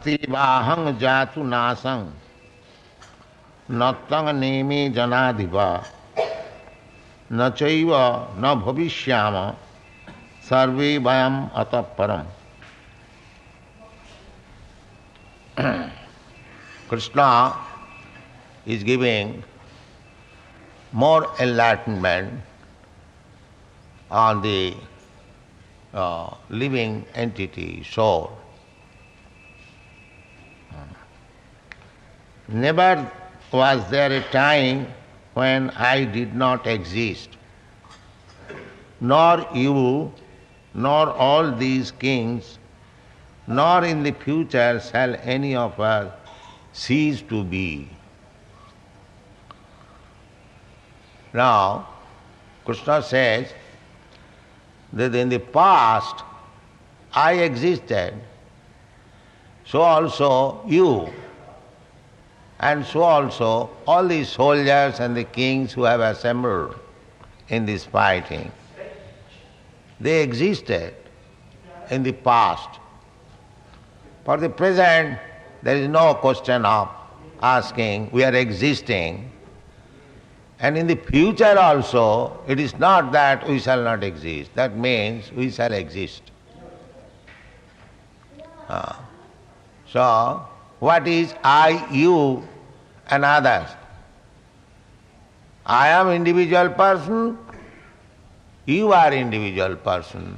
nasti vahang jatu nasang nattang neme janadiva nachaiva na bhavishyama sarve vayam ataparam. Krishna is giving more enlightenment on the living entity, soul. Never was there a time when I did not exist, nor you, nor all these kings, nor in the future shall any of us cease to be. Now, Krishna says that in the past I existed, so also you, and so also all the soldiers and the kings who have assembled in this fighting. They existed in the past. For the present, there is no question of asking, we are existing. And in the future also, it is not that we shall not exist. That means we shall exist. So, what is I, you and others? I am individual person, you are individual person,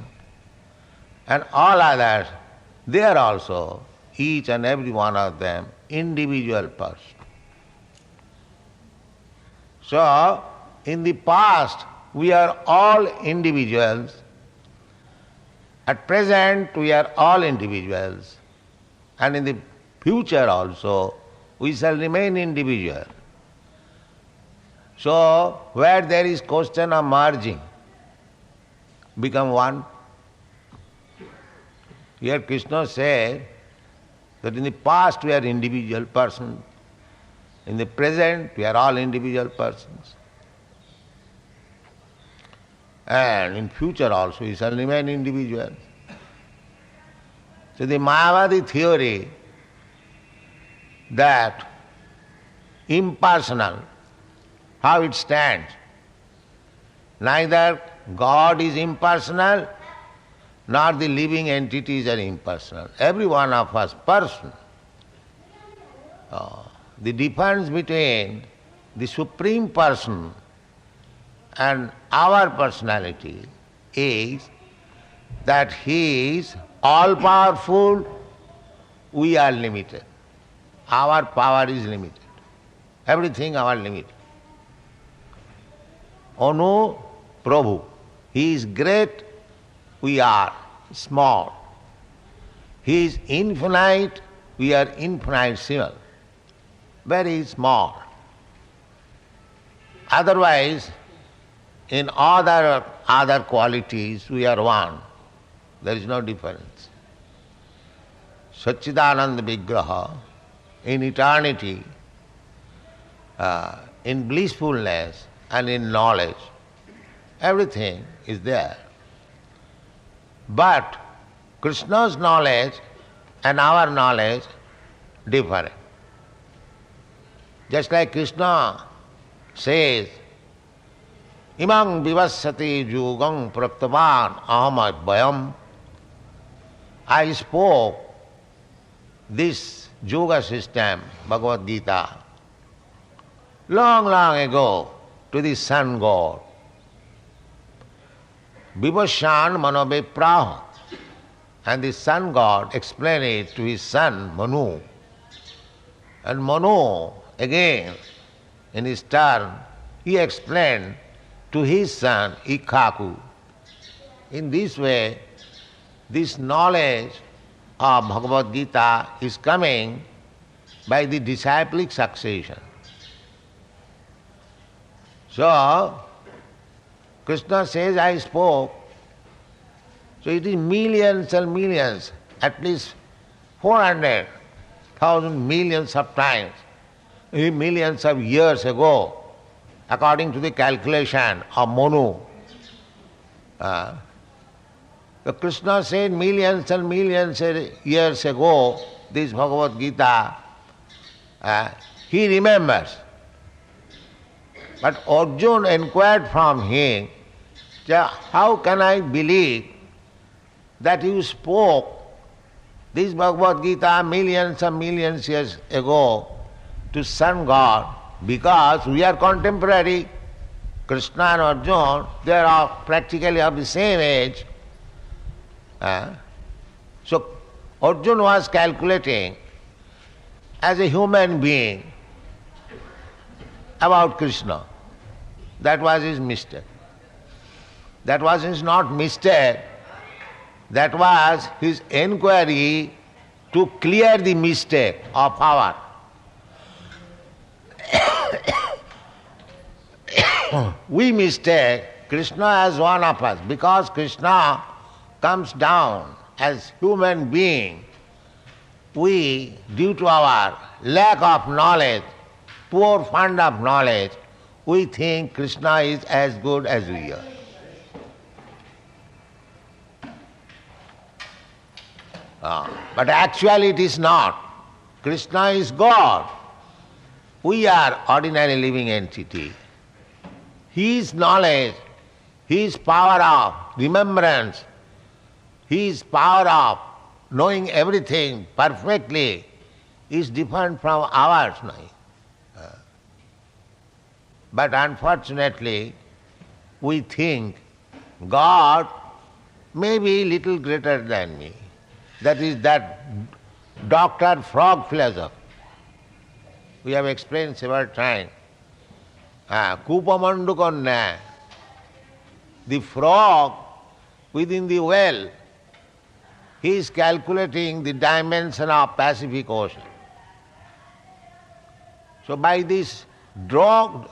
and all others, they are also, each and every one of them, individual person. So, in the past, we are all individuals. At present, we are all individuals. And in the future also, we shall remain individual. So, where there is question of merging, become one. Here Krishna said that in the past we are individual persons. In the present, we are all individual persons. And in future also, we shall remain individuals. So the Mayavadi theory that impersonal, how it stands, neither God is impersonal, nor the living entities are impersonal. Every one of us person. The difference between the Supreme Person and our personality is that He is all-powerful, we are limited. Our power is limited. Everything our limit. Anu Prabhu, He is great, we are small. He is infinite, we are infinitesimal. Very small. Otherwise, in other qualities, we are one. There is no difference. Satchidananda Vigraha, in eternity, in blissfulness and in knowledge, everything is there. But Krishna's knowledge and our knowledge differ. Just like Krishna says, Imang vivassati yugam praktavan aham advayam. I spoke this yoga system, Bhagavad Gita, long ago to the sun god. Vivasyan manobe praha. And the sun god explained it to his son Manu. And Manu, again, in his turn, he explained to his son Ikkaku. In this way, this knowledge of Bhagavad Gita is coming by the disciplic succession. So, Krishna says, I spoke. So it is millions and millions, at least 400,000 millions of times, millions of years ago, according to the calculation of Manu. So Krishna said millions and millions of years ago this Bhagavad Gita, he remembers. But Arjuna inquired from him, how can I believe that you spoke this Bhagavad Gita millions and millions years ago to sun God, because we are contemporary. Krishna and Arjuna, they are practically of the same age. So Arjuna was calculating as a human being about Krishna. That was his mistake. That was his not mistake. That was his enquiry to clear the mistake of our. We mistake Krishna as one of us because Krishna comes down as human being. We, due to our lack of knowledge, poor fund of knowledge, we think Krishna is as good as we are. But actually it is not. Krishna is God. We are ordinary living entity. His knowledge, his power of remembrance, his power of knowing everything perfectly is different from ours now. But unfortunately, we think God may be little greater than me. That is that Dr. Frog philosophy. We have explained several times. Kupamandukonna, the frog within the well, he is calculating the dimension of Pacific Ocean. So by this frog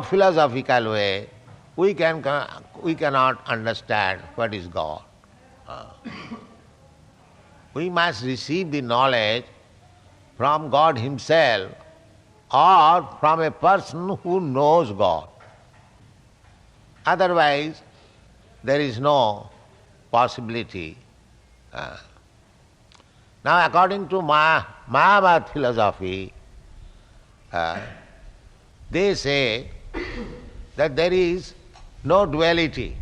philosophical way, we cannot understand what is God. We must receive the knowledge from God himself or from a person who knows God. Otherwise, there is no possibility. Now, according to Mayavad philosophy, they say that there is no duality.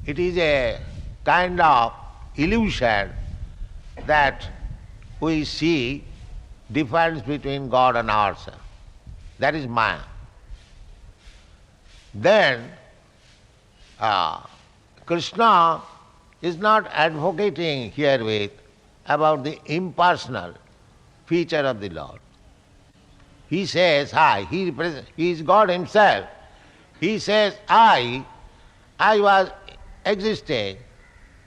It is a kind of illusion that we see difference between God and ourselves. That is Maya. Then Krishna is not advocating herewith about the impersonal feature of the Lord. He says, he is God himself. He says, I was existing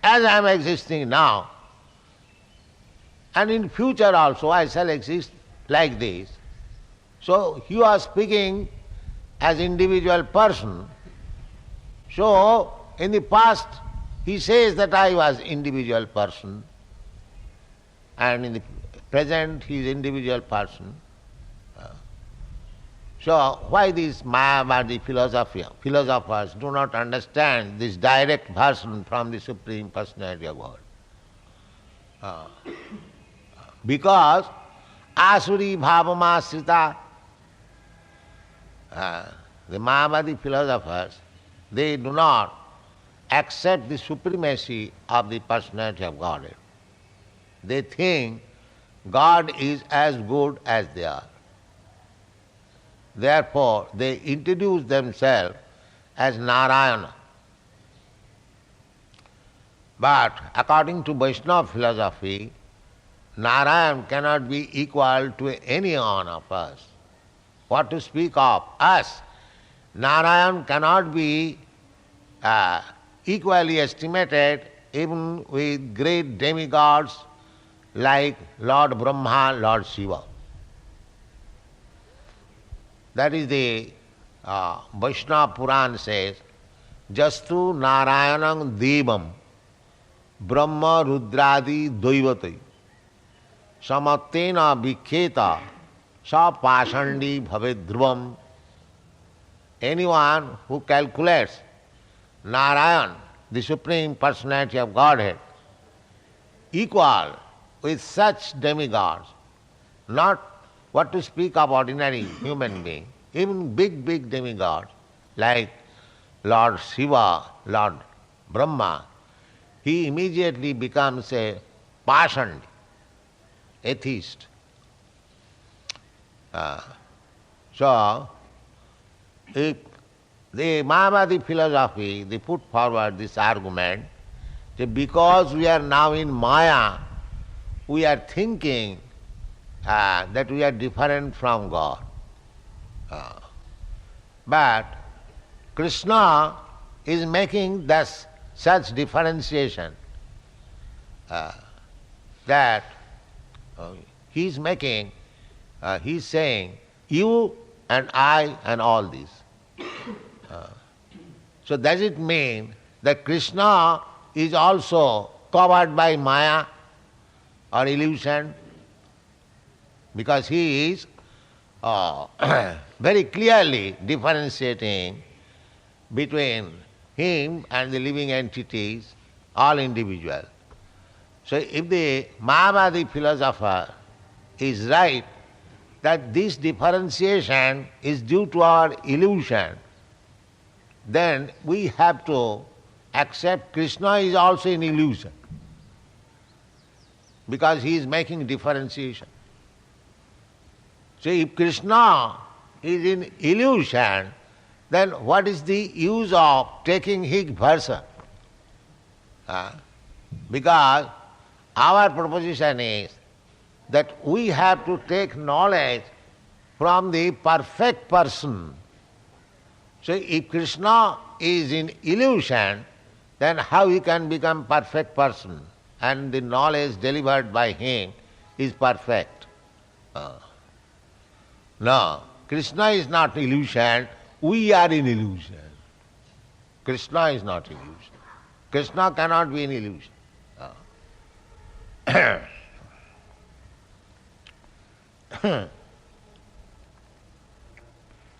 as I am existing now. And in future also I shall exist like this. So he was speaking as individual person. So in the past he says that I was individual person, and in the present he is individual person. So why these Mayavadi philosophers do not understand this direct version from the Supreme Personality of God? Because asuri bhavamasrita, the Mayavadi philosophers, they do not accept the supremacy of the personality of Godhead. They think God is as good as they are. Therefore, they introduce themselves as Narayana. But according to Vaishnava philosophy, Narayan cannot be equal to any one of us. What to speak of us? Narayan cannot be equally estimated even with great demigods like Lord Brahma, Lord Shiva. That is the Vaishnava Puran says, Jastu Narayanam Devam Brahma Rudradi Daivatai Samattena Vikheta Sa Pashandi Bhavet Dhruvam. Anyone who calculates Narayan, the Supreme Personality of Godhead, equal with such demigods, not what to speak of ordinary human being, even big demigods like Lord Shiva, Lord Brahma, he immediately becomes a passionate atheist. So, if the Mayavadi philosophy, they put forward this argument that because we are now in Maya, we are thinking that we are different from God. But Krishna is making such differentiation that he's saying, you and I and all these. So does it mean that Krishna is also covered by Maya or illusion? Because he is very clearly differentiating between him and the living entities, all individual. So if the Mayavadi philosopher is right that this differentiation is due to our illusion, then we have to accept Krishna is also in illusion, because he is making differentiation. So if Krishna is in illusion, then what is the use of taking his version? Because our proposition is that we have to take knowledge from the perfect person. So if Krishna is in illusion, then how he can become perfect person? And the knowledge delivered by him is perfect. No, Krishna is not illusion, we are in illusion. Krishna is not illusion. Krishna cannot be in illusion.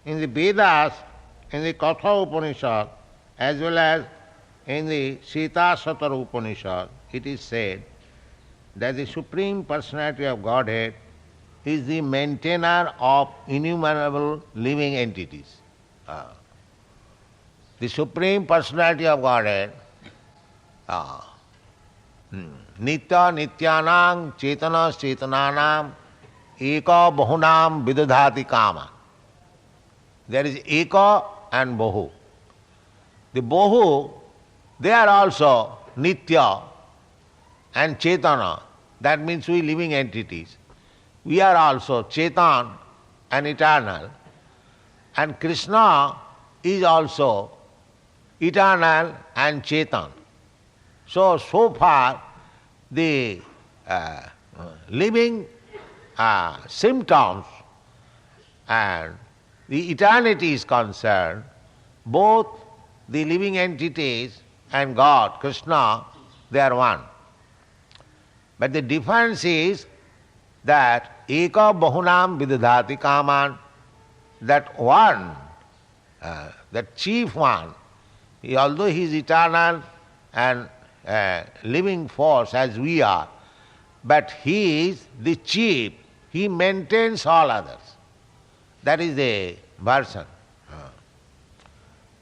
In the Vedas, in the Katha Upanishad, as well as in the Sita Satara Upanishad, it is said that the Supreme Personality of Godhead is the maintainer of innumerable living entities. The Supreme Personality of Godhead, Nitya Nityanam Chetana Chetananam Eka Bahunam Vidadhati Kama. There is Eka and Bahu. The Bahu, they are also Nitya and Chetana. That means we living entities. We are also Chetan and eternal. And Krishna is also eternal and Chetan. So far the living symptoms and the eternity is concerned, both the living entities and God, Krishna, they are one. But the difference is that Eka Bahunam Vidadhati Kaman, that one, that chief one, although he is eternal and living force as we are, but he is the chief, he maintains all others. That is the version.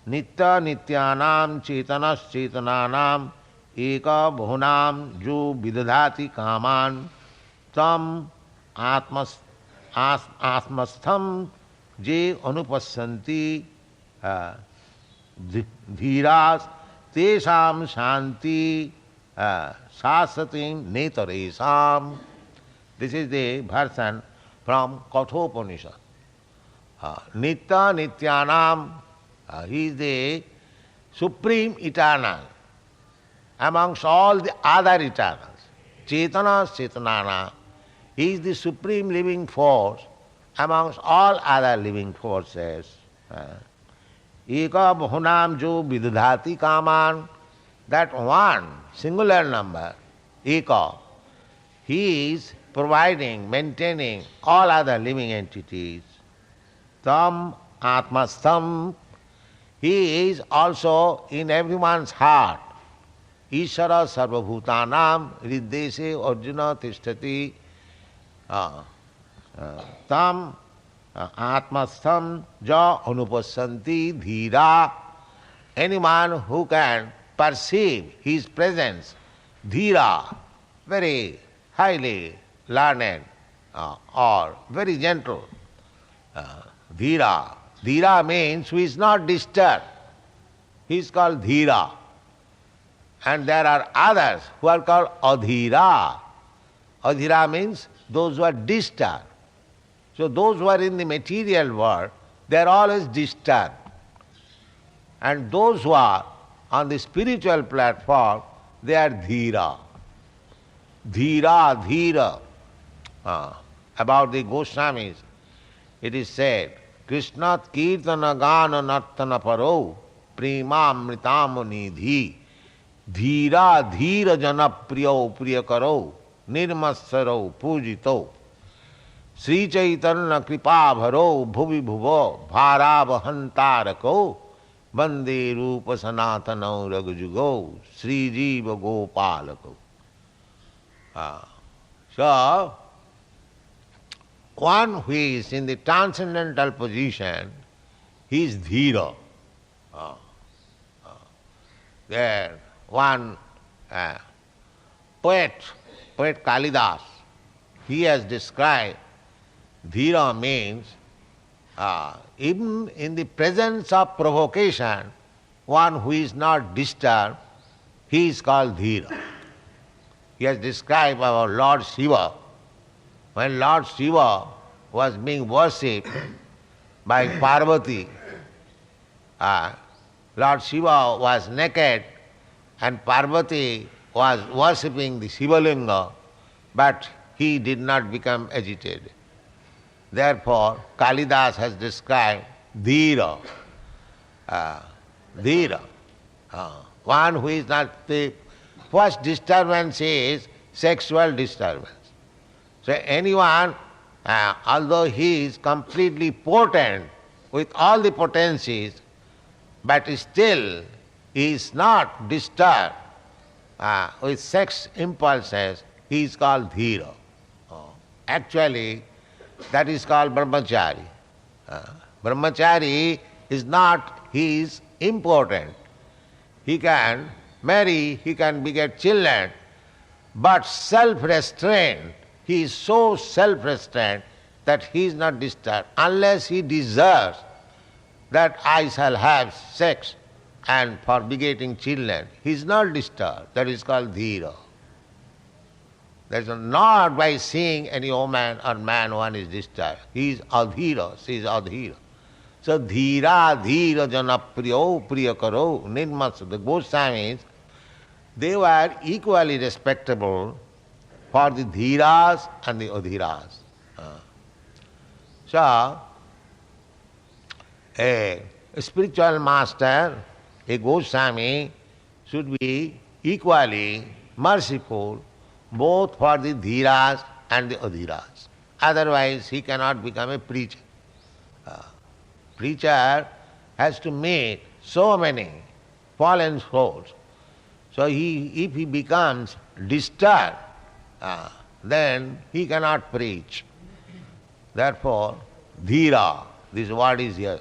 Nitya Nityanam Chetanas Chetananam Eka Bahunam Jo Vidadhati Kaman Tam Atmastham Je Anupassanti Dhiras Tesham Shanti Sasatim Netaresam. This is the version from Kathopanishad. Nitya Nityanam, he is the supreme eternal amongst all the other eternals. Chetana Chetanana, he is the supreme living force amongst all other living forces. Eka Bahunam Jo Vidadhati Kaman, that one singular number, Eka, he is providing, maintaining all other living entities. Tam Atmastham, he is also in everyone's heart. Ishara sarvabhutanam riddese arjuna tishtati tam atmastham ja anupassanti dhira. Any man who can perceive his presence, dhira, very highly learned or very gentle. Dhira. Dhira means who is not disturbed. He is called dhira. And there are others who are called adhira. Adhira means those who are disturbed. So those who are in the material world, they are always disturbed. And those who are on the spiritual platform, they are dhira. Dhira, dhira. About the Goswamis, it is said, Krishnat kirtana gana nartana paro premamritam nidhi dhira dhira jana priyo priyakaro nirmasaro pujito Sri Chaitanya kripa bharo bhuvi bhuvo bharavahantarako bande rupa sanatano ragjugo Sri Jiva Gopalako. So, one who is in the transcendental position, he is dhira. There, one poet Kalidas, he has described dhira means even in the presence of provocation, one who is not disturbed, he is called dhira. He has described our Lord Shiva. When Lord Shiva was being worshipped by Parvati, Lord Shiva was naked and Parvati was worshipping the Shivalinga, but he did not become agitated. Therefore, Kalidas has described dhira. Dhira. One who is not the first disturbance is sexual disturbance. So anyone, although he is completely potent with all the potencies, but still he is not disturbed with sex impulses, he is called dhira. Actually, that is called brahmachari. Brahmachari is not, he is impotent. He can marry, he can beget children, but self-restraint, he is so self-restrained that he is not disturbed unless he desires that I shall have sex and for begetting children. He is not disturbed. That is called dhira. That is not by seeing any woman or man one is disturbed. He is adhira, she is adhira. So dhira, dhira jana priyo priyakaro nirmas. The Goswamis, they were equally respectable for the dhiras and the adhiras. So, a spiritual master, a Goswami, should be equally merciful both for the dhiras and the adhiras. Otherwise, he cannot become a preacher. Preacher has to meet so many fallen souls. So if he becomes disturbed, then he cannot preach. Therefore, dhira, this word is here.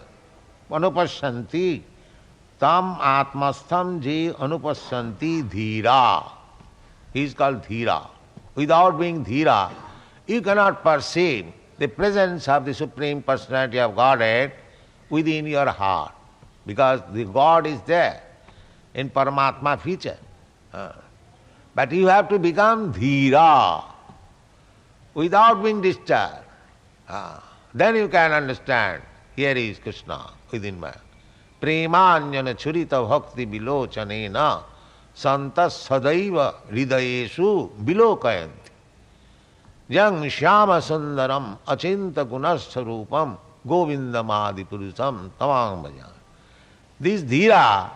Anupassanti, tam atmastham je anupassanti dhira. He is called dhira. Without being dhira, you cannot perceive the presence of the Supreme Personality of Godhead within your heart, because the God is there in Paramatma feature. But you have to become dhira without being disturbed. Then you can understand, here is Krishna within man. Premanyana churita bhakti vilochanena santas sadaiva hridayeshu vilokayanti. Jang shyama sundaram achinta gunasarupam govindamadi purusam tamang bhajan. This dhira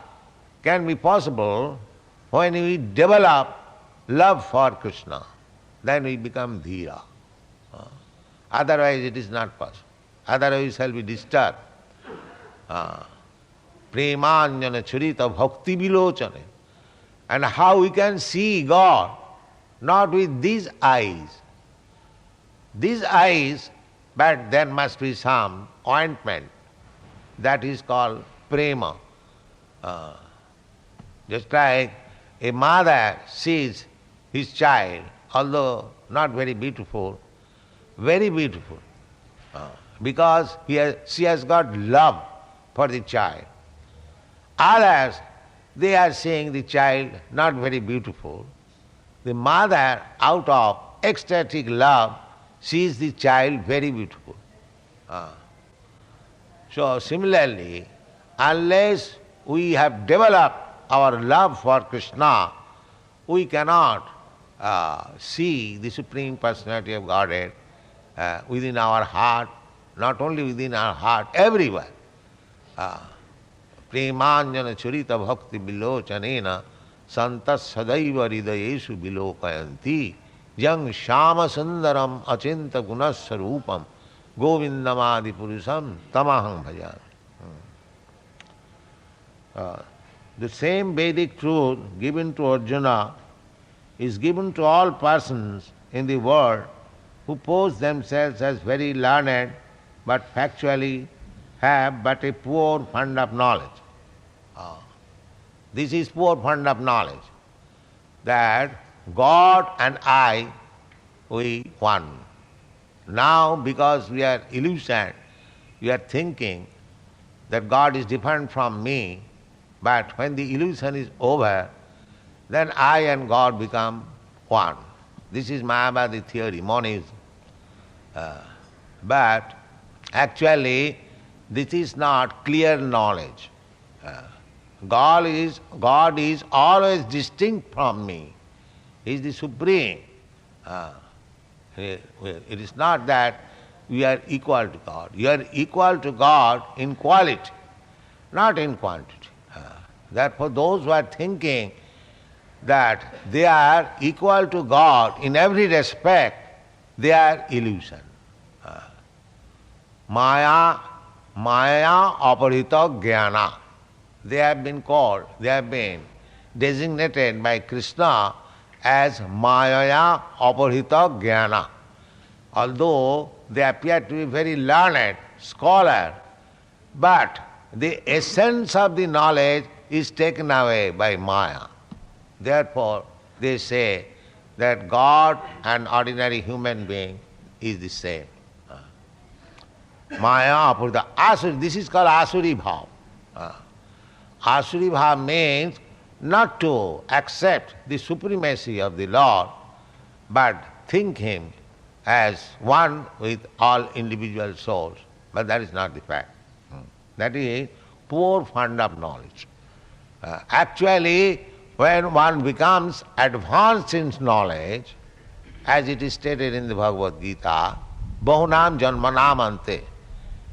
can be possible when we develop love for Krishna. Then we become dhira. Otherwise it is not possible. Otherwise we shall be disturbed. Premanyana churita bhakti vilochane. And how we can see God? Not with these eyes. These eyes, but there must be some ointment. That is called prema. Just like a mother sees his child, although not very beautiful, because she has got love for the child. Others, they are seeing the child not very beautiful. The mother, out of ecstatic love, sees the child very beautiful. So similarly, unless we have developed our love for Krishna, we cannot see the Supreme Personality of Godhead within our heart, not only within our heart, everywhere. Premanjana charita bhakti vilochanena santas sadaiva hridayeshu vilokayanti jang shama sundaram achinta gunasarupam govindamadi purusam tamaham bhajan. The same Vedic truth given to Arjuna is given to all persons in the world who pose themselves as very learned but factually have but a poor fund of knowledge. This is poor fund of knowledge, that God and I, we one. Now because we are illusioned, we are thinking that God is different from me, but when the illusion is over, then I and God become one. This is Mayavadi theory, monism. But actually, this is not clear knowledge. God is always distinct from me. He is the Supreme. It is not that we are equal to God. You are equal to God in quality, not in quantity. Therefore, those who are thinking that they are equal to God in every respect, they are illusion. Maya aparita jnana. They have been designated by Krishna as Maya aparita jnana. Although they appear to be very learned scholar, but the essence of the knowledge is taken away by Maya. Therefore, they say that God and ordinary human being is the same. Maya apurta asuri. This is called asuri bhav. Asuri bhav means not to accept the supremacy of the Lord, but think Him as one with all individual souls. But that is not the fact. That is poor fund of knowledge. Actually, when one becomes advanced in knowledge, as it is stated in the Bhagavad Gita, bahunam janmanam ante,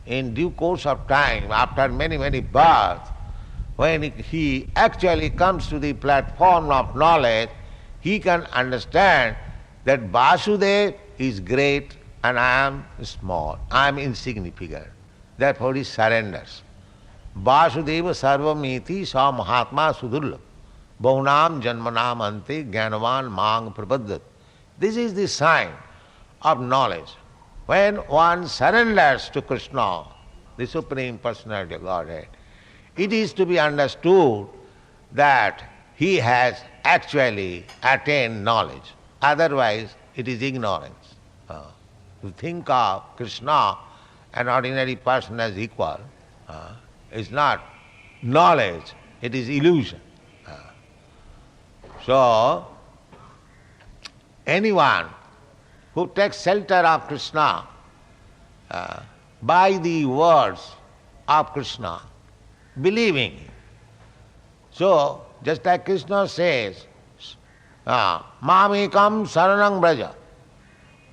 in due course of time, after many, many births, when he actually comes to the platform of knowledge, he can understand that Vasudev is great and I am small, I am insignificant. Therefore he surrenders. Vasudeva sarvamiti sa mahatma sudurlabh bahunam janmanam ante jnanavan mang prapadat. This is the sign of knowledge. When one surrenders to Krishna, the Supreme Personality of Godhead, it is to be understood that he has actually attained knowledge. Otherwise, it is ignorance. To think of Krishna, an ordinary person, as equal is not knowledge, it is illusion. So, anyone who takes shelter of Krishna by the words of Krishna, believing him. So, just like Krishna says, Mamekam saranang braja,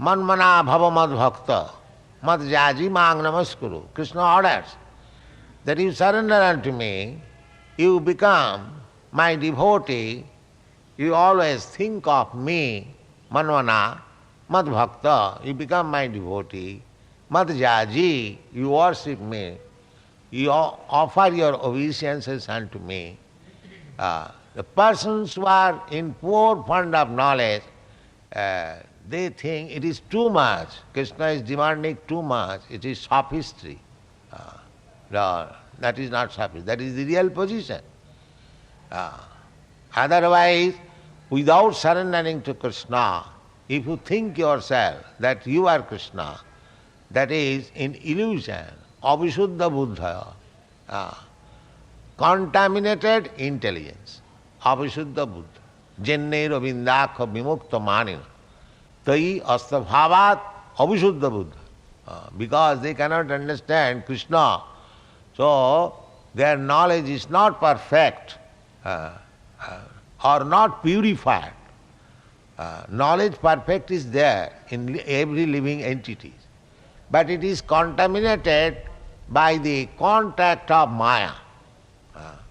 manmana bhava mad bhakta, mad jaji mang namaskuru. Krishna orders that you surrender unto me, you become my devotee, you always think of me, manmana, mad bhakta, you become my devotee, mad jaji, you worship me, you offer your obeisances unto me, The persons who are in poor fund of knowledge, they think it is too much. Krishna is demanding too much. It is sophistry. No, that is not sophistry. That is the real position. Otherwise, without surrendering to Krishna, if you think yourself that you are Krishna, that is in illusion, avisuddha buddha, contaminated intelligence, avisuddha buddha, jenneiro vindakha vimukta manina, tai astabhavat avisuddha buddha. Because they cannot understand Krishna, so their knowledge is not perfect or not purified. Knowledge perfect is there in every living entity, but it is contaminated by the contact of Maya.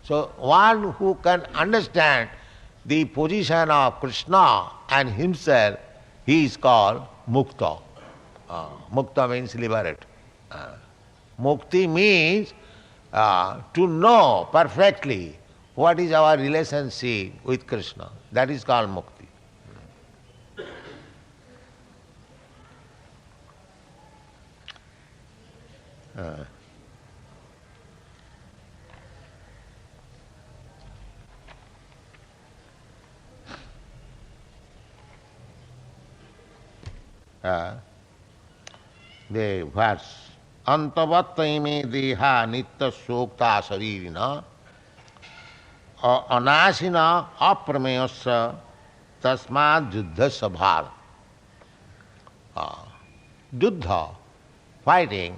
So one who can understand the position of Krishna and himself, he is called mukta. Mukta means liberated. Mukti means to know perfectly what is our relationship with Krishna. That is called mukti. The verse Antavattaime deha nitya sokta saririna anasina aprameyasya tasmad juddhasya bharat. Juddha, fighting,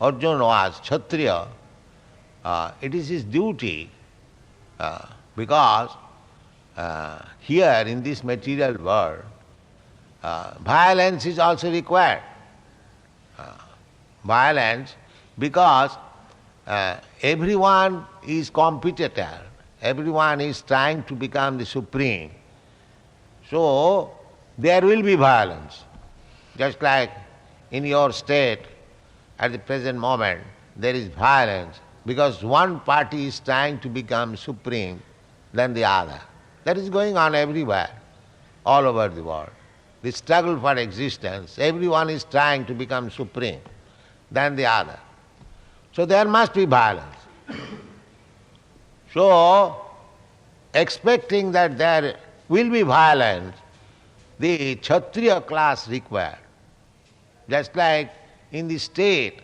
Arjuna was Kshatriya. It is his duty because here in this material world, violence is also required. Violence because everyone is competitor, everyone is trying to become the supreme. So there will be violence. Just like in your state, at the present moment, there is violence because one party is trying to become supreme than the other. That is going on everywhere, all over the world. The struggle for existence, everyone is trying to become supreme than the other. So there must be violence. So, expecting that there will be violence, the Kshatriya class required. Just like in the state,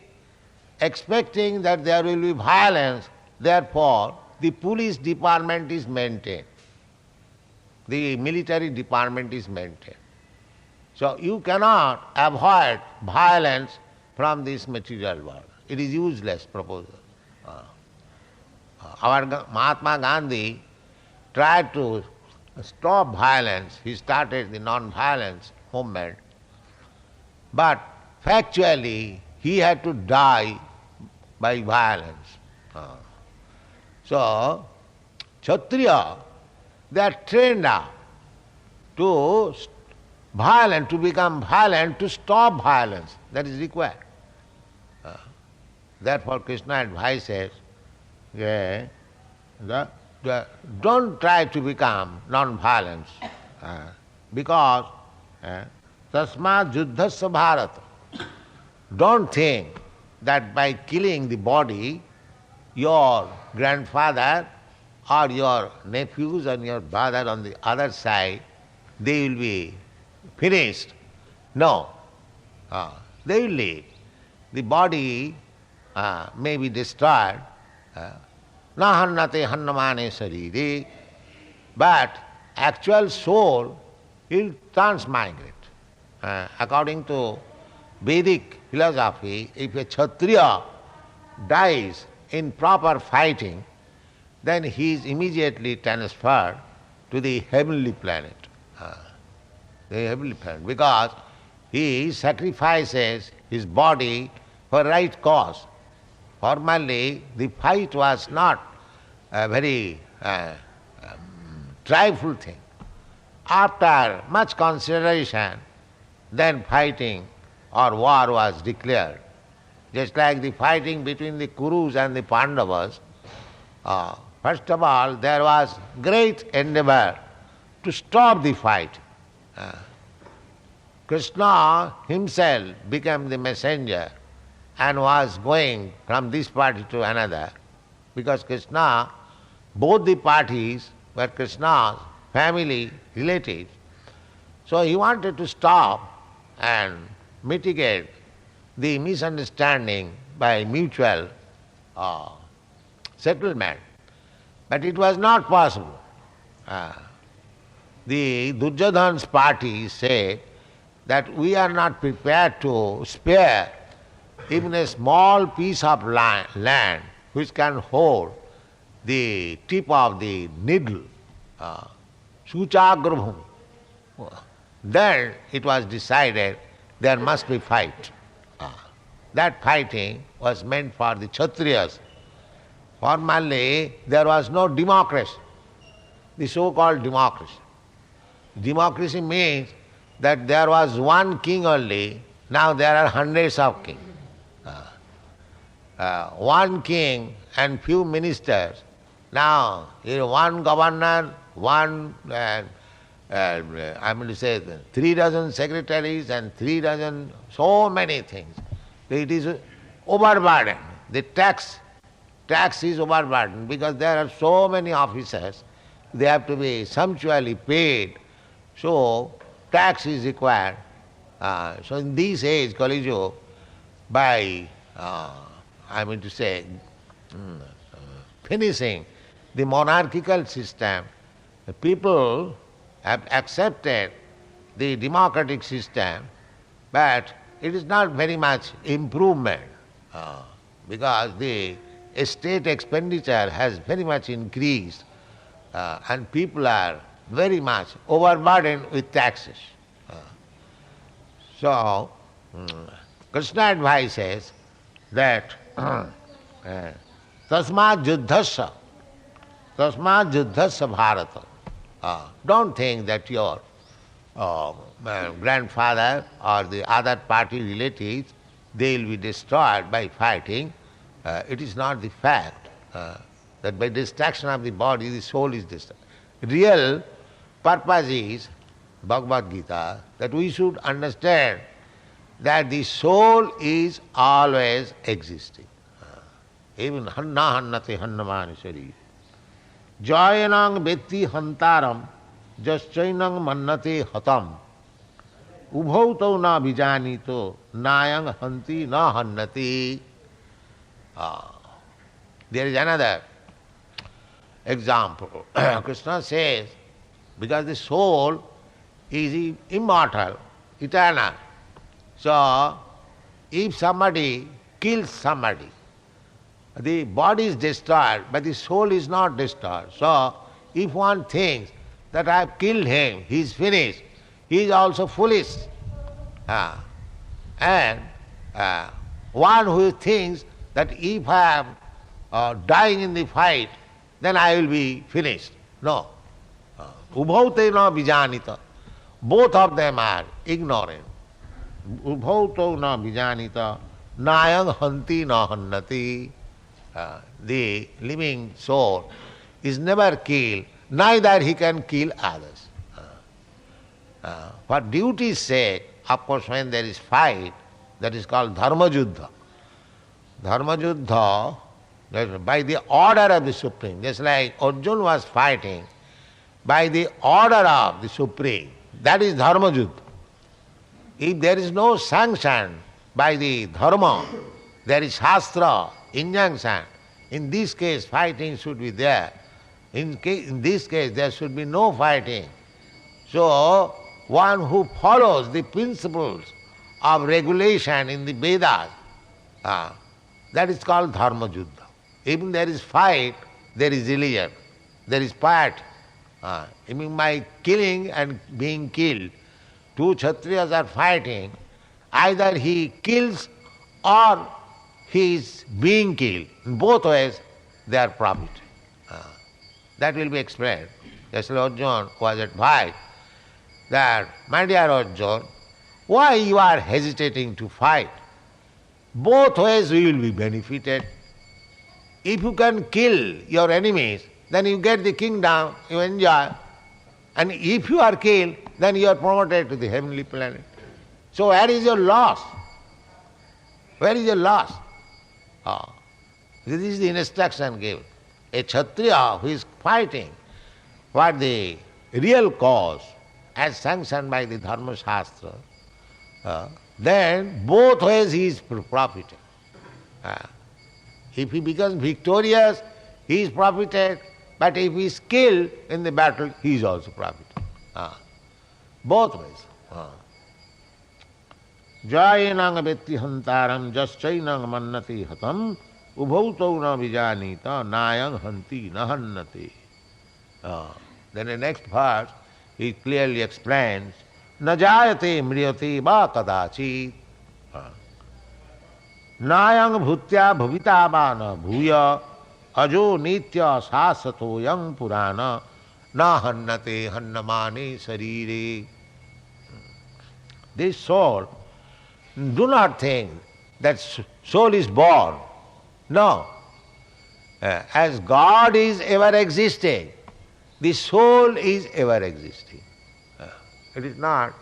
expecting that there will be violence, therefore the police department is maintained. The military department is maintained. So you cannot avoid violence from this material world. It is useless proposal. Our Mahatma Gandhi tried to stop violence. He started the non-violence movement. But factually, he had to die by violence. So, Kshatriya, they are trained up to violent, to become violent, to stop violence. That is required. Therefore, Krishna advises, don't try to become non-violence, because tasmad juddhasya bharata. Don't think that by killing the body, your grandfather or your nephews and your brother on the other side, they will be finished. No. They will live. The body may be destroyed. Na hannate hannamane sarire. But actual soul will transmigrate. According to Vedic philosophy, if a Kshatriya dies in proper fighting, then he is immediately transferred to the heavenly planet. The heavenly planet, because he sacrifices his body for right cause. Formerly, the fight was not a very trifle thing. After much consideration, then fighting or war was declared. Just like the fighting between the Kurus and the Pandavas, first of all, there was great endeavor to stop the fight. Krishna himself became the messenger and was going from this party to another, because Krishna, both the parties were Krishna's family relatives. So he wanted to stop and mitigate the misunderstanding by mutual settlement. But it was not possible. The Duryodhana's party said that we are not prepared to spare even a small piece of land which can hold the tip of the needle, Suchagrabhum. Then it was decided there must be fight. That fighting was meant for the Kshatriyas. Formerly there was no democracy, the so-called democracy. Democracy means that there was one king only, now there are hundreds of kings. One king and few ministers. Now, one governor, I mean to say 3 dozen secretaries and 3 dozen, so many things. It is overburdened. The tax is overburdened because there are so many officers, they have to be sumptuously paid. So, tax is required. So in this age, Kali Yuga, by, I mean to say, finishing the monarchical system, the people have accepted the democratic system, but it is not very much improvement because the state expenditure has very much increased and people are very much overburdened with taxes. So, Krishna advises that tasmāt yuddhasya bharata. Don't think that your grandfather or the other party relatives, they will be destroyed by fighting. It is not the fact that by destruction of the body, the soul is destroyed. Real purpose is, Bhagavad Gita, that we should understand that the soul is always existing. Even hanna hannate hannamani sharira. Jayanang vetti hantaram jaschainang mannate hatam. Ubhautau na vijanito nayang hanti na hannati. There is another example. Krishna says, because the soul is immortal, eternal. So, if somebody kills somebody, the body is destroyed, but the soul is not destroyed. So, if one thinks that I have killed him, he is finished, he is also foolish. And one who thinks that if I am dying in the fight, then I will be finished. No. Ubhaute na vijanita. Both of them are ignorant. Ubhauto na vijanita. Nayang hanti na hannati. The living soul is never killed, neither he can kill others. For duty's sake, of course, when there is fight, that is called dharma juddha. Dharma juddha, by the order of the Supreme, just like Arjuna was fighting, by the order of the Supreme, that is dharma juddha. If there is no sanction by the dharma, there is shastra, injunction. In this case, fighting should be there. In this case, there should be no fighting. So, one who follows the principles of regulation in the Vedas, that is called dharma juddha. Even there is fight, there is religion, there is piety. Even by killing and being killed, two Kshatriyas are fighting, either he kills or he is being killed. In both ways, they are profit. That will be explained. Just like Arjuna was advised that, my dear Arjuna, why you are hesitating to fight? Both ways we will be benefited. If you can kill your enemies, then you get the kingdom, you enjoy. And if you are killed, then you are promoted to the heavenly planet. So where is your loss? Where is your loss? This is the instruction given. A Kshatriya who is fighting for the real cause as sanctioned by the Dharma Shastra, then both ways he is profited. If he becomes victorious, he is profited, but if he is killed in the battle, he is also profited. Both ways. Jayanang vetti hantaram jaschainang mannati hatam ubhautau na vijanita nayang hanti nahannati. Then the next verse, he clearly explains, na jayate mriyate va kadachit nayang bhutya bhavita va na bhuya ajo nitya sasato yang purana na hannate hannamane sarire. This soul, do not think that soul is born. No. As God is ever existing, the soul is ever existing. It is not.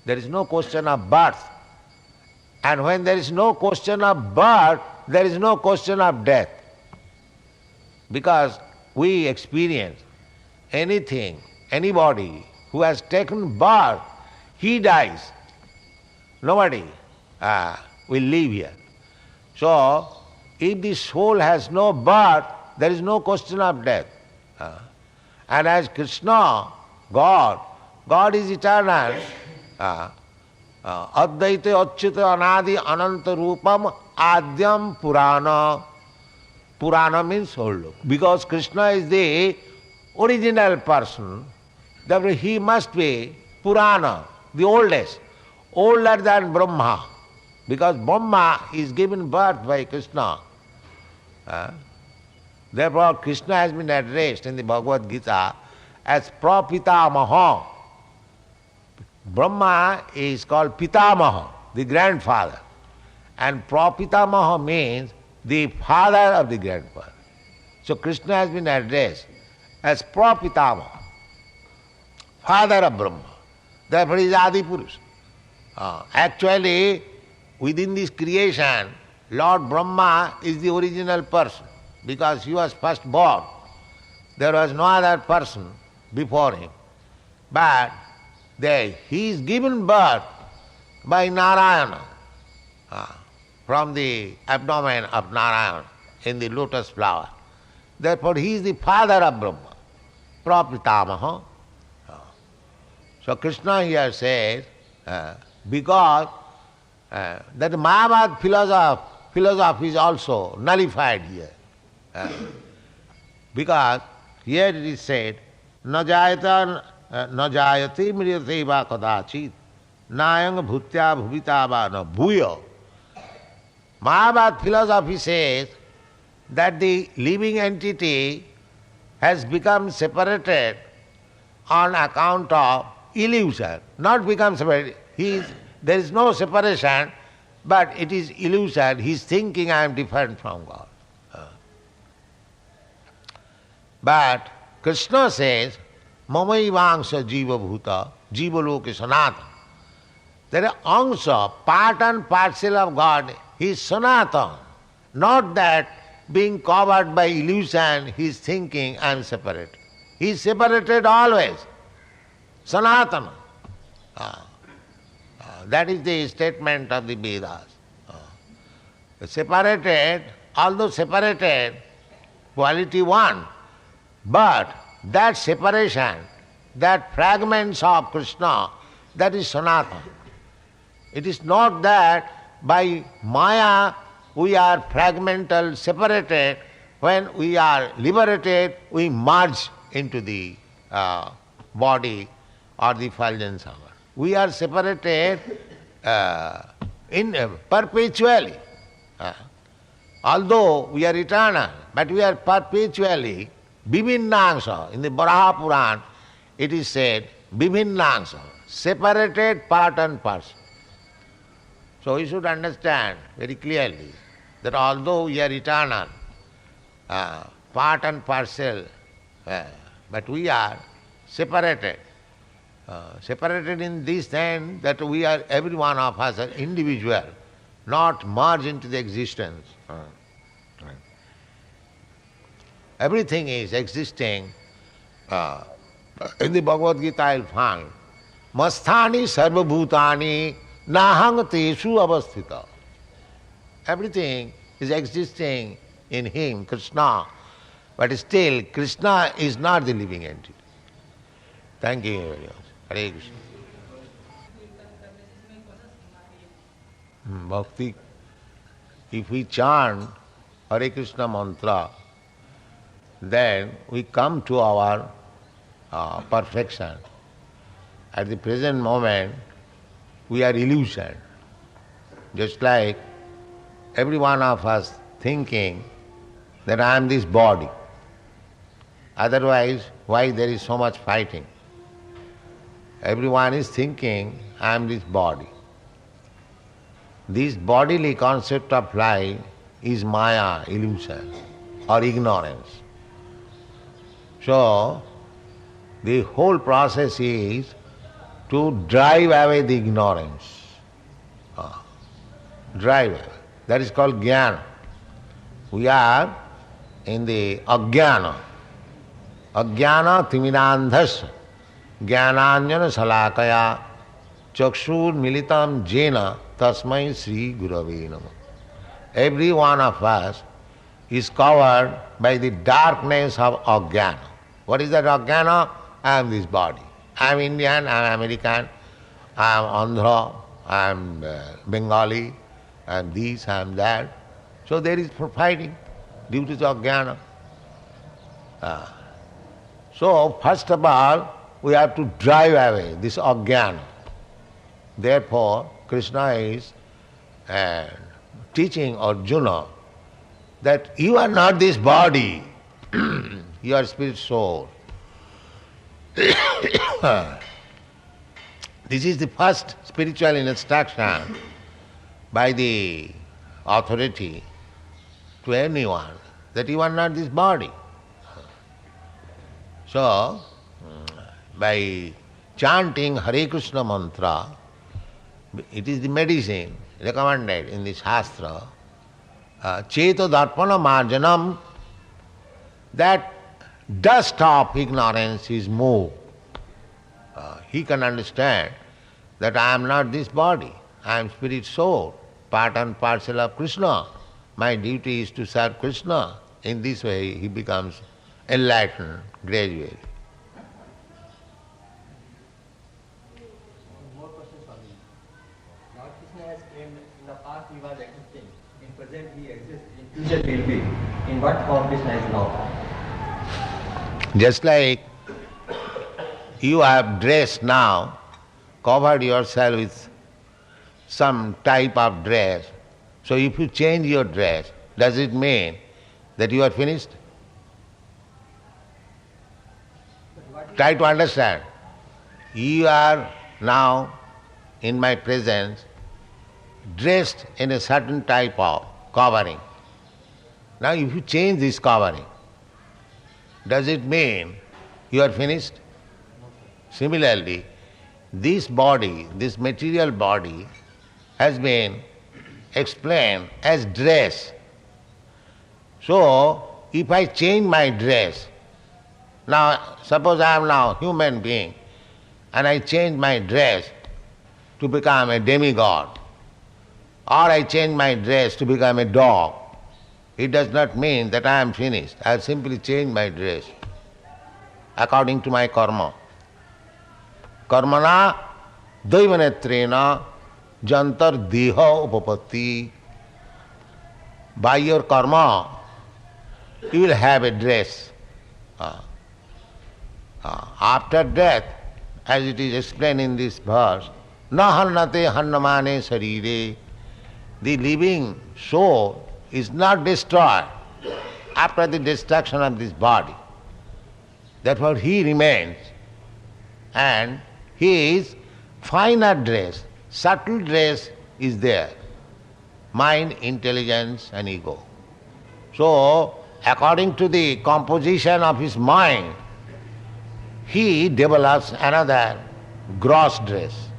There is no question of birth. And when there is no question of birth, there is no question of death. Because we experience anything, anybody who has taken birth, he dies. Nobody will live here. So, if the soul has no birth, there is no question of death. And as Krishna, God is eternal. Advaita achyuta anadi ananta rupam adyam purana. Purana means old. Because Krishna is the original person, therefore he must be Purana, the oldest, older than Brahma. Because Brahma is given birth by Krishna. Therefore Krishna has been addressed in the Bhagavad Gita as Prapitamaha. Brahma is called Pitamaha, the grandfather. And Prapitamaha means the father of the grandfather. So Krishna has been addressed as Prapitamaha, father of Brahma. Therefore he is Adi Purush. Actually, within this creation, Lord Brahma is the original person because he was first born. There was no other person before him. But he is given birth by Narayana from the abdomen of Narayana in the lotus flower. Therefore he is the father of Brahma, Prapitamaha. So Krishna here says, because that Mayavad philosophy is also nullified here. Because here it is said, na jayate mriyate va kadachit nayang bhutya bhuvita va na bhuya. Mayavad philosophy says that the living entity has become separated on account of illusion. Not become separated. There is no separation, but it is illusion. He is thinking I am different from God. But Krishna says, Mamaivangsha jiva bhuta, jiva loke sanatana. There is angsha, part and parcel of God. He is sanatana. Not that being covered by illusion, he is thinking I am separate. He is separated always. Sanatana. That is the statement of the Vedas. Separated, although separated, quality one, but that separation, that fragments of Krishna, that is Sanatana. It is not that by Maya we are fragmental, separated. When we are liberated, we merge into the body or the effulgence hour. We are separated perpetually. Although we are eternal, but we are perpetually Bibhinnangsha. In the Varaha Puran, it is said, Bibhinnangsha, separated part and parcel. So we should understand very clearly that although we are eternal, part and parcel But we are separated. Separated in this sense that we are, every one of us are individual, not merged into the existence. Everything is existing. In the Bhagavad Gita you'll find, Masthani sarva bhutani nahang teshu avasthita. Everything is existing in him, Krishna, but still Krishna is not the living entity. Thank you very much. Hare Krishna. Bhakti, if we chant Hare Krishna mantra, then we come to our perfection. At the present moment, we are illusion. Just like every one of us thinking that I am this body. Otherwise, why there is so much fighting? Everyone is thinking, I am this body. This bodily concept of life is maya, illusion, or ignorance. So, the whole process is to drive away the ignorance. Drive away. That is called jnana. We are in the ajnana. Ajnana timirandhasya jnananjana salakaya chakshur militam jena tasmai sri gurave namah. Every one of us is covered by the darkness of ajnana. What is that ajnana? I am this body. I am Indian, I am American, I am Andhra, I am Bengali, I am this, I am that. So there is fighting due to the ajnana. So first of all, we have to drive away this ajnana. Therefore, Krishna is teaching Arjuna that you are not this body, you are spirit soul. This is the first spiritual instruction by the authority to anyone, that you are not this body. So, by chanting Hare Krishna mantra, it is the medicine recommended in the Shastra, Cheto Darpana Marjanam, that dust of ignorance is moved. He can understand that I am not this body, I am spirit soul, part and parcel of Krishna. My duty is to serve Krishna. In this way he becomes enlightened gradually. More questions for me. Lord Krishna has claimed in the past he was existing, in present he exists, in future he will be. In what form Krishna is now? Just like you have dressed now, covered yourself with some type of dress. So if you change your dress, does it mean that you are finished? Try to understand. You are now in my presence dressed in a certain type of covering. Now if you change this covering, does it mean you are finished? Similarly, this body, this material body, has been explained as dress. So, if I change my dress, now suppose I am now human being, and I change my dress to become a demigod, or I change my dress to become a dog, it does not mean that I am finished. I have simply changed my dress according to my karma. Karmana daivanetrena jantar deha upapatti. By your karma, you will have a dress. After death, as it is explained in this verse, na hannate hannamane sarire. The living soul is not destroyed after the destruction of this body. Therefore he remains, and his finer dress, subtle dress is there. Mind, intelligence and ego. So, according to the composition of his mind, he develops another gross dress.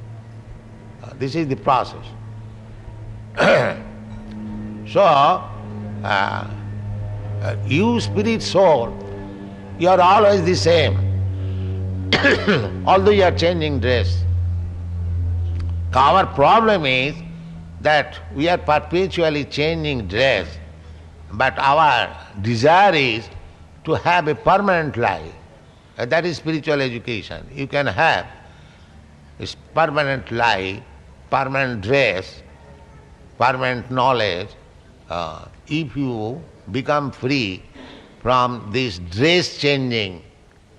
This is the process. So, you spirit soul, you are always the same. Although you are changing dress. Our problem is that we are perpetually changing dress, but our desire is to have a permanent life. That is spiritual education. You can have a permanent life, permanent dress, permanent knowledge, if you become free from this dress changing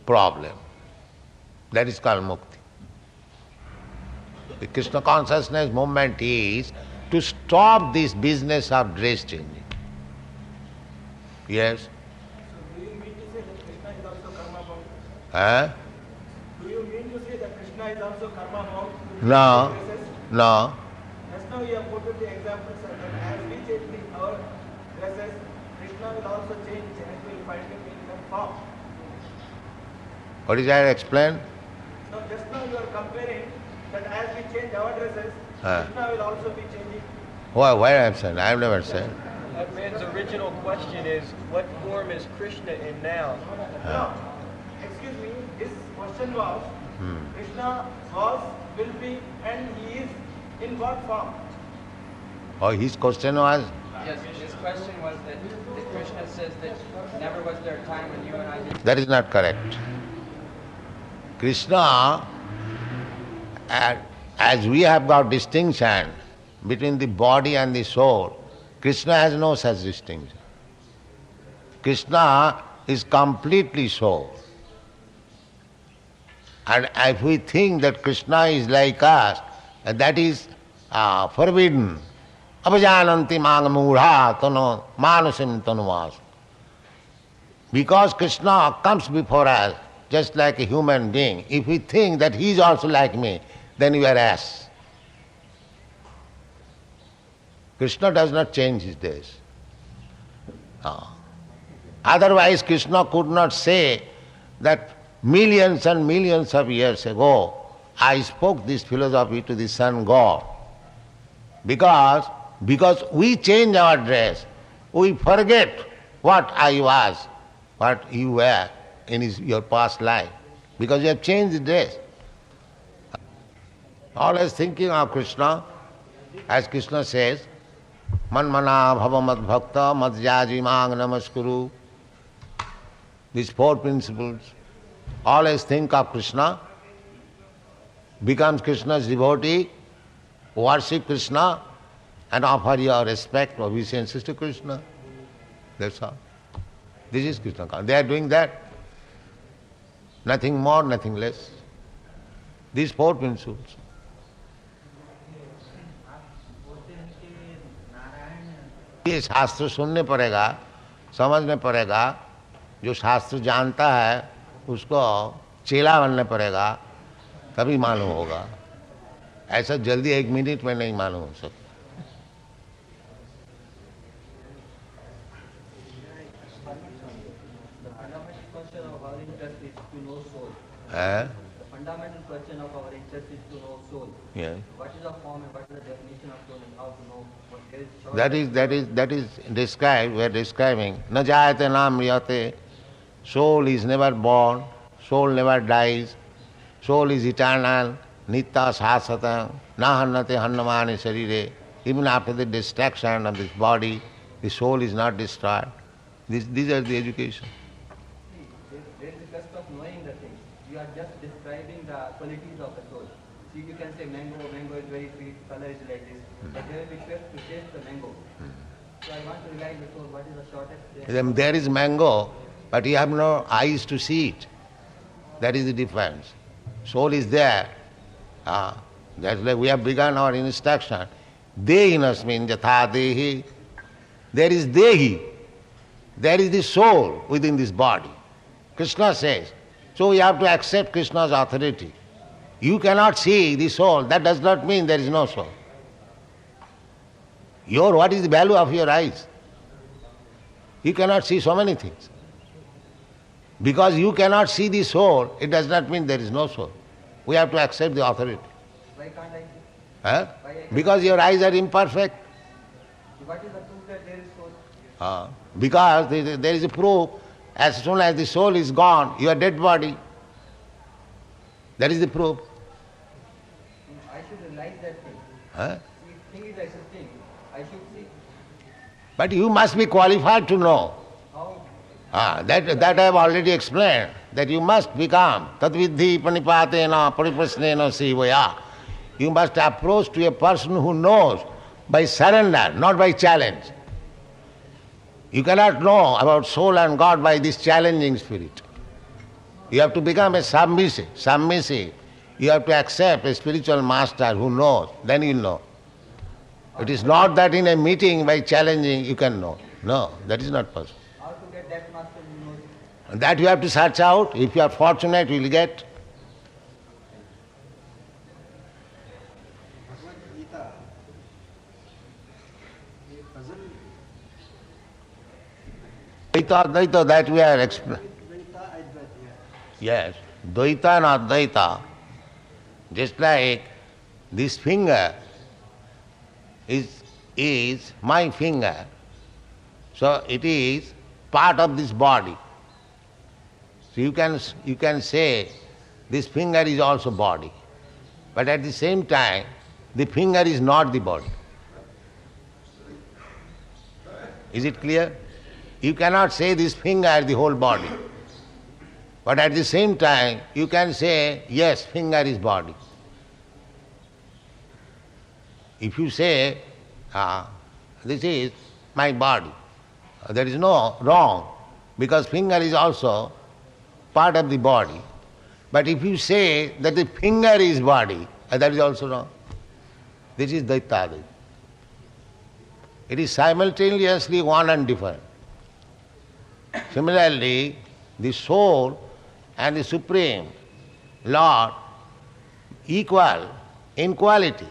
problem. That is called mukti. The Krishna consciousness movement is to stop this business of dress changing. Yes? Do you mean to say that Krishna is also karma bound? Huh? Do you mean to say that Krishna is also karma bound? No. No. Just now you have quoted the example, sir, that as we change our dresses, Krishna will also change and will find him in some form. What is that explained? So just now you are comparing that as we change our dresses, Krishna will also be changing. Why I have said? I have never said. That man's original question is, what form is Krishna in now? No. Excuse me, his question was, Krishna was, will be, and he is in what form? Oh, his question was? Yes, his question was that Krishna says that never was there a time when you and I did. That is not correct. Krishna, as we have got distinction between the body and the soul, Krishna has no such distinction. Krishna is completely soul. And if we think that Krishna is like us, that is forbidden. Apajananti māgamūঢ়ā tano mānusim tanuvās. Because Krishna comes before us just like a human being. If we think that he is also like me, then we are ass. Krishna does not change his days. Otherwise Krishna could not say that millions and millions of years ago I spoke this philosophy to the sun god. Because we change our dress, we forget what I was, what you were in your past life. Because you have changed the dress. Always thinking of Krishna, as Krishna says, Manmana bhava mad bhakta mad yaji mang namaskuru. These four principles. Always think of Krishna, becomes Krishna's devotee, worship Krishna, and offer your respect, obeisances to Krishna. That's all. This is Krishna consciousness. They are doing that. Nothing more, nothing less. These four principles. ये शास्त्र सुनने पड़ेगा, समझने पड़ेगा, जो शास्त्र जानता है उसको चेला बनने पड़ेगा, तभी मालूम होगा. ऐसा जल्दी 1 मिनट में नहीं मालूम हो सकता. The fundamental question of our interest is to know soul. Yes. What is the form and what is the definition of soul and how to know what is That is described, we are describing. Na jayate na mriyate. Soul is never born, soul never dies, soul is eternal, nitya sasata, na hannate hannamani sarire. Even after the destruction of this body, the soul is not destroyed. These are the education. There is a quest of knowing the thing. You are just describing the qualities of the soul. See, you can say mango is very sweet, color is like this. But there will be quest to taste the mango. So I want to realize the soul, what is the shortest? There is mango, but you have no eyes to see it. That is the difference. Soul is there. That's like we have begun our instruction. Dehinasmin jatha dehi. There is dehi. There is the soul within this body. Krishna says. So you have to accept Krishna's authority. You cannot see the soul. That does not mean there is no soul. What is the value of your eyes? You cannot see so many things. Because you cannot see the soul, it does not mean there is no soul. We have to accept the authority. Why can't I see? Huh? Why I can't Because your eyes are imperfect. see? What is the proof that there is soul? Because there is a proof, as soon as the soul is gone, your dead body. That is the proof. I should realize that thing. Huh? See, if thing is existing, I should see. But you must be qualified to know. How? That I have already explained, that you must become tadvidhi panipatena pariprasnena sivaya. You must approach to a person who knows by surrender, not by challenge. You cannot know about soul and God by this challenging spirit. You have to become a submissive. You have to accept a spiritual master who knows, then you know. It is not that in a meeting by challenging you can know. No, that is not possible. How to get that master who knows? And that you have to search out. If you are fortunate, you will get. Gita, a puzzle. Dvaita, that we are explaining. Dvaita, Advaita. Yes, Dvaita and Advaita. Just like this finger is my finger. So it is part of this body. So you can say this finger is also body. But at the same time, the finger is not the body. Is it clear? You cannot say this finger is the whole body. But at the same time, you can say, yes, finger is body. If you say, this is my body, there is no wrong, because finger is also part of the body. But if you say that the finger is body, that is also wrong. This is Dvaita. It is simultaneously one and different. Similarly, the soul and the Supreme Lord equal in quality.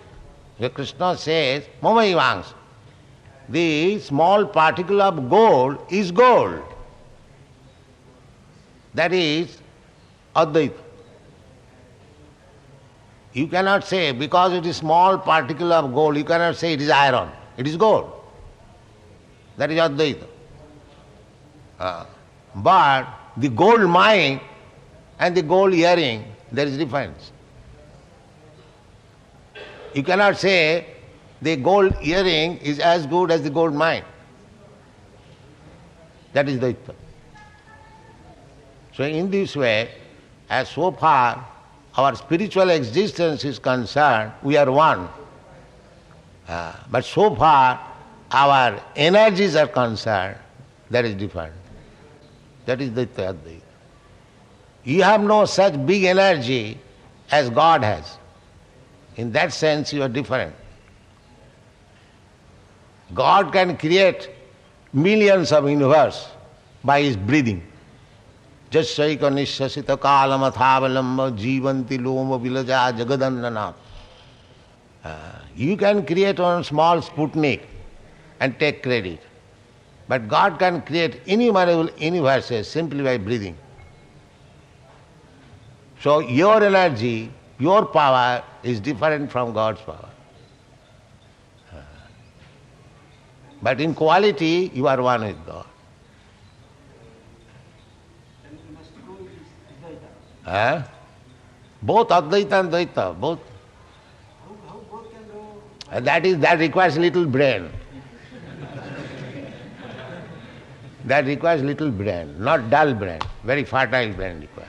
So Krishna says, Mamaivans, the small particle of gold is gold. That is Advaita. You cannot say, because it is small particle of gold, you cannot say it is iron. It is gold. That is Advaita. But the gold mine and the gold earring, there is difference. You cannot say the gold earring is as good as the gold mine. That is Dvaita. So in this way, as so far our spiritual existence is concerned, we are one. But so far our energies are concerned, that is different. That is Dvaita Advaita. You have no such big energy as God has. In that sense you are different. God can create millions of universe by his breathing. Jasyaika nishasita kalamathavalamba jivanti loma vilaja jagadandana. You can create one small Sputnik and take credit. But God can create innumerable universes simply by breathing. So your energy, your power is different from God's power. But in quality, you are one with God. Then we must go with Advaita. Both Advaita and Dvaita, both. How both can go? That requires little brain. That requires little brain, not dull brain, very fertile brain required.